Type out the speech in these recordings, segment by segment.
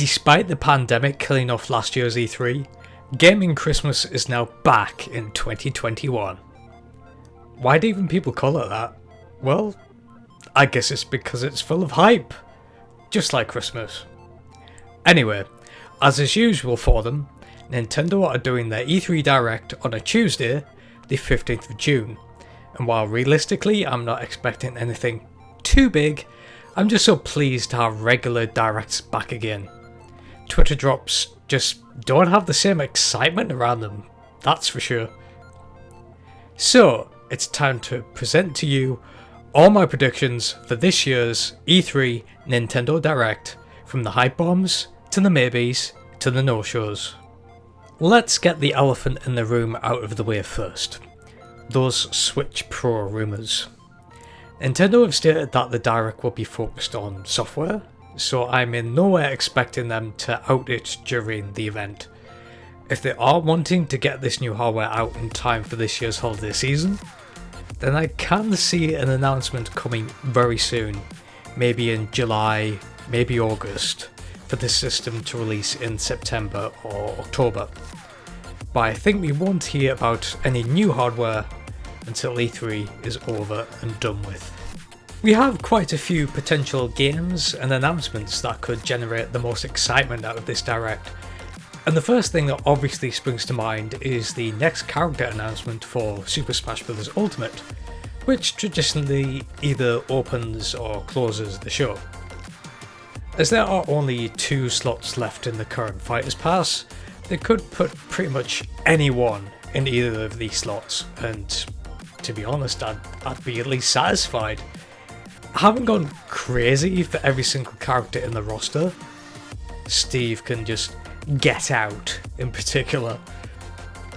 Despite the pandemic killing off last year's E3, Gaming Christmas is now back in 2021. Why do even people call it that? Well, I guess it's because it's full of hype. Just like Christmas. Anyway, as is usual for them, Nintendo are doing their E3 Direct on a Tuesday, the 15th of June. And while realistically I'm not expecting anything too big, I'm just so pleased to have regular Directs back again. Twitter drops just don't have the same excitement around them, that's for sure. So, it's time to present to you all my predictions for this year's E3 Nintendo Direct, from the hype bombs, to the maybes, to the no-shows. Let's get the elephant in the room out of the way first. Those Switch Pro rumours. Nintendo have stated that the Direct will be focused on software, so I'm in no way expecting them to out it during the event. If they are wanting to get this new hardware out in time for this year's holiday season, then I can see an announcement coming very soon, maybe in July, maybe August, for this system to release in September or October. But I think we won't hear about any new hardware until E3 is over and done with. We have quite a few potential games and announcements that could generate the most excitement out of this Direct. And the first thing that obviously springs to mind is the next character announcement for Super Smash Bros. Ultimate, which traditionally either opens or closes the show. As there are only 2 slots left in the current Fighters Pass, they could put pretty much anyone in either of these slots, and to be honest, I'd be at least satisfied. I haven't gone crazy for every single character in the roster. Steve can just get out in particular,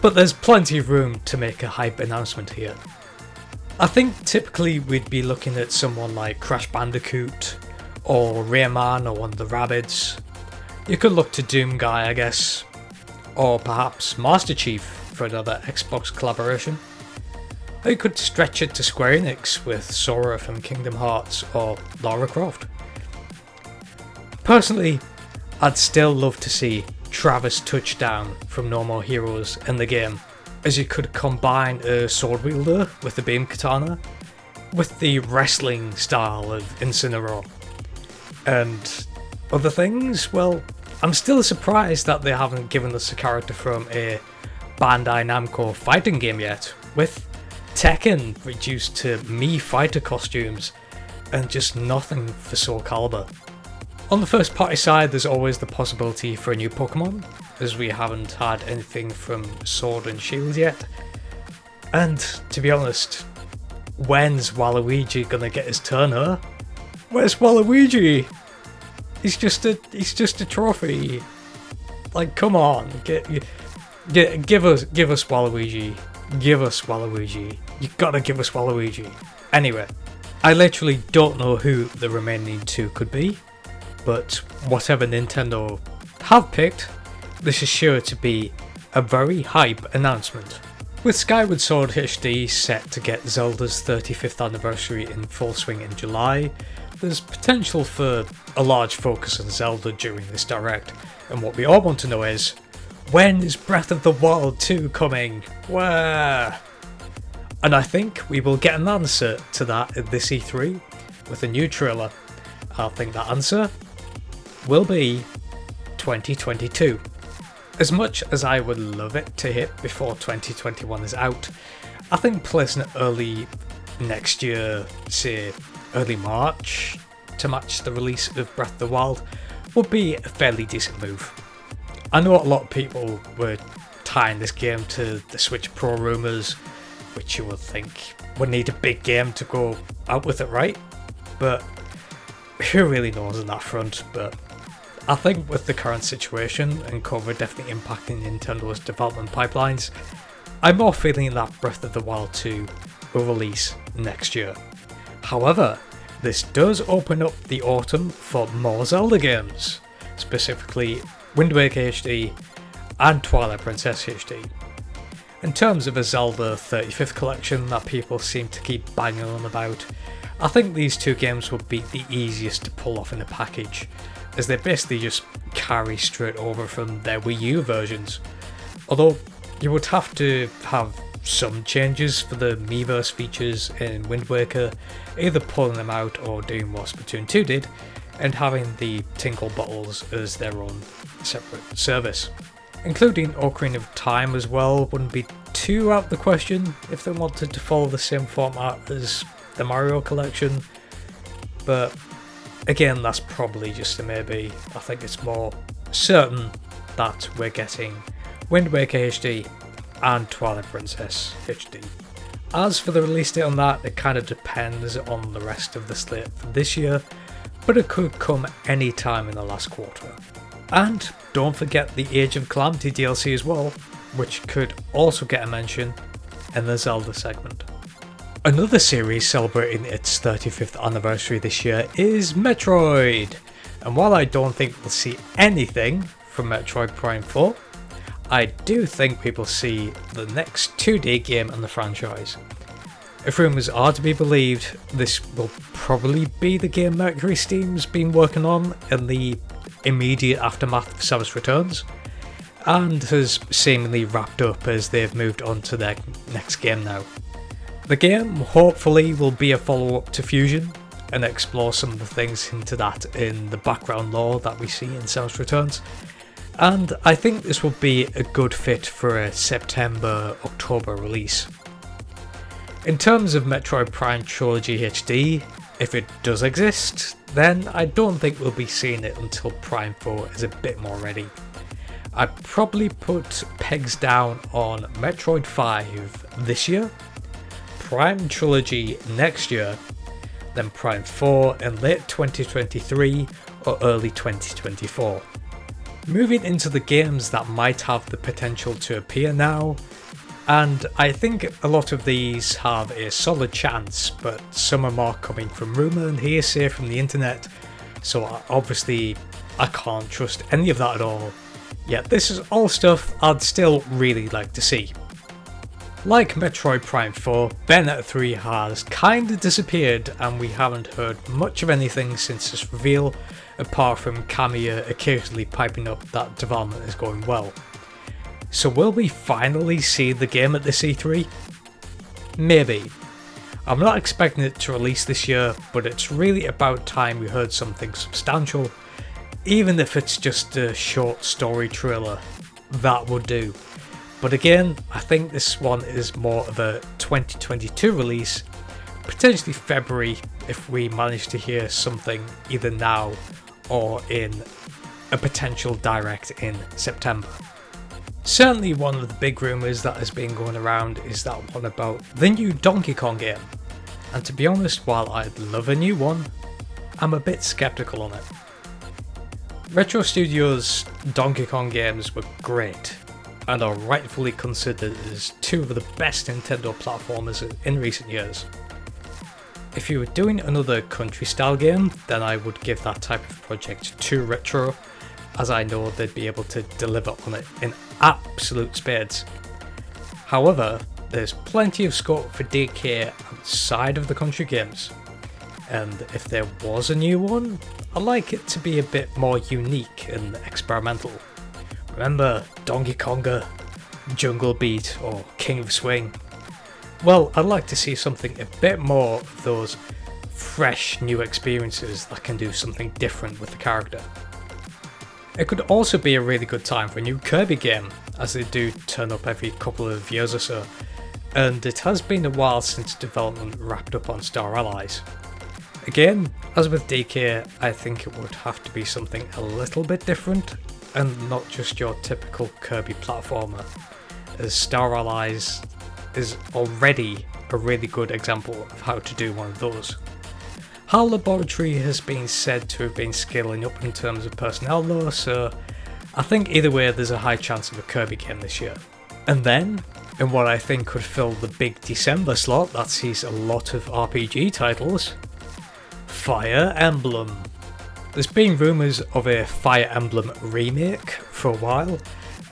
but there's plenty of room to make a hype announcement here. I think typically we'd be looking at someone like Crash Bandicoot or Rayman or one of the Rabbids. You could look to Doom Guy, I guess, or perhaps Master Chief for another Xbox collaboration. Or you could stretch it to Square Enix with Sora from Kingdom Hearts or Lara Croft. Personally, I'd still love to see Travis Touchdown from No More Heroes in the game, as you could combine a sword wielder with the beam katana with the wrestling style of Incineroar. And other things, well, I'm still surprised that they haven't given us a character from a Bandai Namco fighting game yet, with Tekken reduced to Mii fighter costumes and just nothing for Soul Calibur. On the first party side, there's always the possibility for a new Pokemon, as we haven't had anything from Sword and Shield yet. And to be honest, when's Waluigi gonna get his turn, huh? Where's Waluigi? He's just a trophy. Like, come on, give us Waluigi. Give us Waluigi. You gotta give us Waluigi. Anyway, I literally don't know who the remaining 2 could be, but whatever Nintendo have picked, this is sure to be a very hype announcement. With Skyward Sword HD set to get Zelda's 35th anniversary in full swing in July, there's potential for a large focus on Zelda during this Direct, and what we all want to know is, when is Breath of the Wild 2 coming? Where? And I think we will get an answer to that at this E3 with a new trailer. I think that answer will be 2022. As much as I would love it to hit before 2021 is out, I think placing it early next year, say early March, to match the release of Breath of the Wild would be a fairly decent move. I know a lot of people were tying this game to the Switch Pro rumours, which you would think would need a big game to go out with it, right? But who really knows on that front? But I think with the current situation and COVID definitely impacting Nintendo's development pipelines, I'm more feeling that Breath of the Wild 2 will release next year. However, this does open up the autumn for more Zelda games, specifically Wind Waker HD and Twilight Princess HD. In terms of a Zelda 35th collection that people seem to keep banging on about, I think these 2 games would be the easiest to pull off in a package, as they basically just carry straight over from their Wii U versions. Although you would have to have some changes for the Miiverse features in Wind Waker, either pulling them out or doing what Splatoon 2 did, and having the Tinkle bottles as their own separate service. Including Ocarina of Time as well wouldn't be too out of the question if they wanted to follow the same format as the Mario collection, but again, that's probably just a maybe. I think it's more certain that we're getting Wind Waker HD and Twilight Princess HD. As for the release date on that, it kind of depends on the rest of the slate for this year, but it could come any time in the last quarter. And don't forget the Age of Calamity DLC as well, which could also get a mention in the Zelda segment. Another series celebrating its 35th anniversary this year is Metroid, and while I don't think we'll see anything from Metroid Prime 4, I do think people see the next 2D game in the franchise. If rumours are to be believed, this will probably be the game Mercury Steam's been working on in the immediate aftermath of Samus Returns, and has seemingly wrapped up as they've moved on to their next game now. The game hopefully will be a follow-up to Fusion and explore some of the things hinted at in the background lore that we see in Samus Returns, and I think this will be a good fit for a September-October release. In terms of Metroid Prime Trilogy HD, if it does exist, then I don't think we'll be seeing it until Prime 4 is a bit more ready. I'd probably put pegs down on Metroid 5 this year, Prime Trilogy next year, then Prime 4 in late 2023 or early 2024. Moving into the games that might have the potential to appear now, and I think a lot of these have a solid chance, but some are more coming from rumour and hearsay from the internet, so obviously I can't trust any of that at all, yet this is all stuff I'd still really like to see. Like Metroid Prime 4, Bayonetta 3 has kinda disappeared and we haven't heard much of anything since its reveal, apart from Kamiya occasionally piping up that development is going well. So will we finally see the game at this E3? Maybe. I'm not expecting it to release this year, but it's really about time we heard something substantial, even if it's just a short story trailer, that would do. But again, I think this one is more of a 2022 release, potentially February if we manage to hear something either now or in a potential direct in September. Certainly one of the big rumours that has been going around is that one about the new Donkey Kong game, and to be honest, while I'd love a new one, I'm a bit skeptical on it. Retro Studios' Donkey Kong games were great, and are rightfully considered as two of the best Nintendo platformers in recent years. If you were doing another country style game, then I would give that type of project to Retro, as I know they'd be able to deliver on it in absolute spades. However, there's plenty of scope for DK outside of the country games, and if there was a new one, I'd like it to be a bit more unique and experimental. Remember Donkey Konga, Jungle Beat or King of Swing? Well, I'd like to see something a bit more of those fresh new experiences that can do something different with the character. It could also be a really good time for a new Kirby game, as they do turn up every couple of years or so, and it has been a while since development wrapped up on Star Allies. Again, as with DK, I think it would have to be something a little bit different, and not just your typical Kirby platformer, as Star Allies is already a really good example of how to do one of those. HAL Laboratory has been said to have been scaling up in terms of personnel though, so I think either way there's a high chance of a Kirby game this year. And then, in what I think could fill the big December slot that sees a lot of RPG titles, Fire Emblem. There's been rumours of a Fire Emblem remake for a while,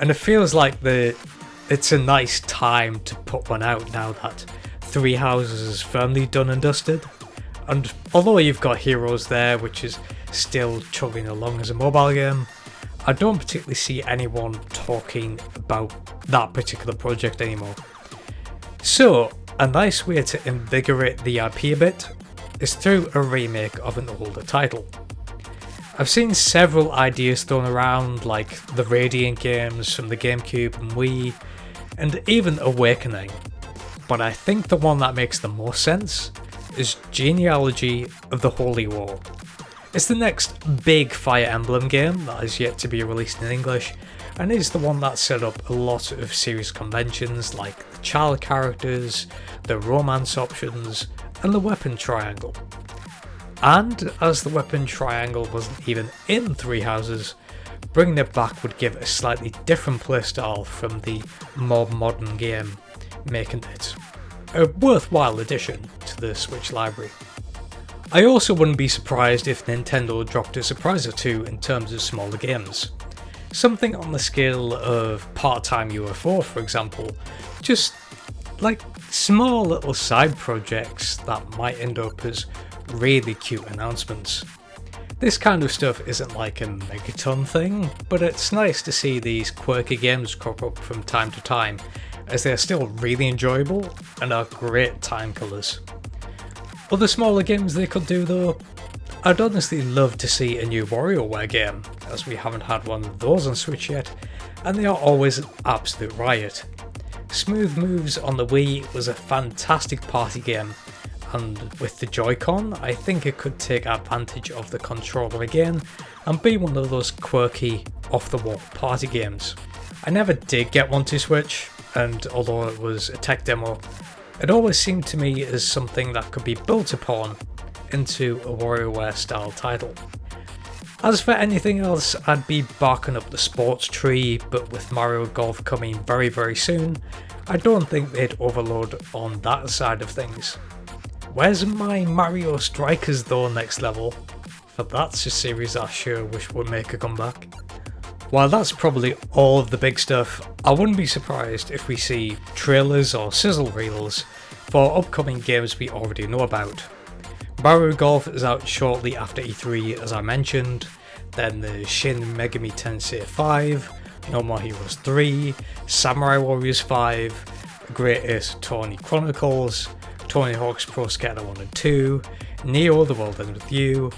and it feels like it's a nice time to put one out now that Three Houses is firmly done and dusted. And although you've got Heroes there, which is still chugging along as a mobile game, I don't particularly see anyone talking about that particular project anymore. So, a nice way to invigorate the IP a bit is through a remake of an older title. I've seen several ideas thrown around, like the Radiant games from the GameCube and Wii, and even Awakening, but I think the one that makes the most sense is Genealogy of the Holy War. It's the next big Fire Emblem game that is yet to be released in English, and is the one that set up a lot of series conventions like the child characters, the romance options, and the weapon triangle. And as the weapon triangle wasn't even in Three Houses, bringing it back would give a slightly different playstyle from the more modern game, making it a worthwhile addition to the Switch library. I also wouldn't be surprised if Nintendo dropped a surprise or two in terms of smaller games. Something on the scale of Part-Time UFO, for example, just like small little side projects that might end up as really cute announcements. This kind of stuff isn't like a megaton thing, but it's nice to see these quirky games crop up from time to time, as they're still really enjoyable and are great time killers. Other smaller games they could do though, I'd honestly love to see a new WarioWare game, as we haven't had one of those on Switch yet, and they are always an absolute riot. Smooth Moves on the Wii was a fantastic party game, and with the Joy-Con, I think it could take advantage of the controller again and be one of those quirky, off-the-wall party games. I never did get one to Switch, and although it was a tech demo, it always seemed to me as something that could be built upon into a WarioWare style title. As for anything else, I'd be barking up the sports tree, but with Mario Golf coming very very soon, I don't think they'd overload on that side of things. Where's my Mario Strikers though next level? For that's a series I sure wish would make a comeback. While that's probably all of the big stuff, I wouldn't be surprised if we see trailers or sizzle reels for upcoming games we already know about. Mario Golf is out shortly after E3 as I mentioned, then there's Shin Megami Tensei 5, No More Heroes 3, Samurai Warriors 5, Great Ace Attorney Chronicles, Tony Hawk's Pro Skater 1 and 2, Neo The World Ends With You,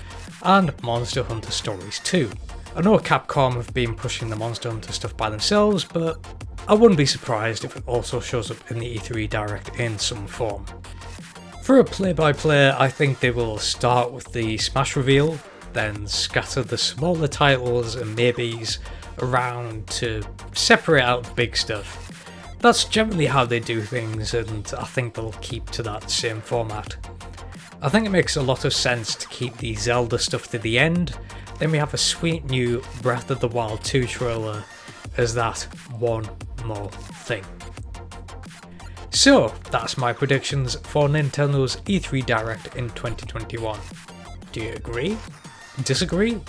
and Monster Hunter Stories 2. I know Capcom have been pushing the Monster Hunter stuff by themselves, but I wouldn't be surprised if it also shows up in the E3 Direct in some form. For a play-by-play, I think they will start with the Smash reveal, then scatter the smaller titles and maybes around to separate out the big stuff. That's generally how they do things, and I think they'll keep to that same format. I think it makes a lot of sense to keep the Zelda stuff to the end, then we have a sweet new Breath of the Wild 2 trailer as that one more thing. So that's my predictions for Nintendo's E3 Direct in 2021. Do you agree? Disagree?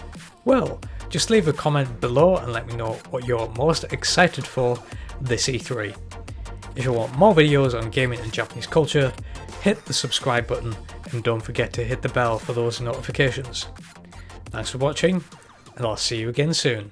Well, just leave a comment below and let me know what you're most excited for this E3. If you want more videos on gaming and Japanese culture, hit the subscribe button and don't forget to hit the bell for those notifications. Thanks for watching, and I'll see you again soon.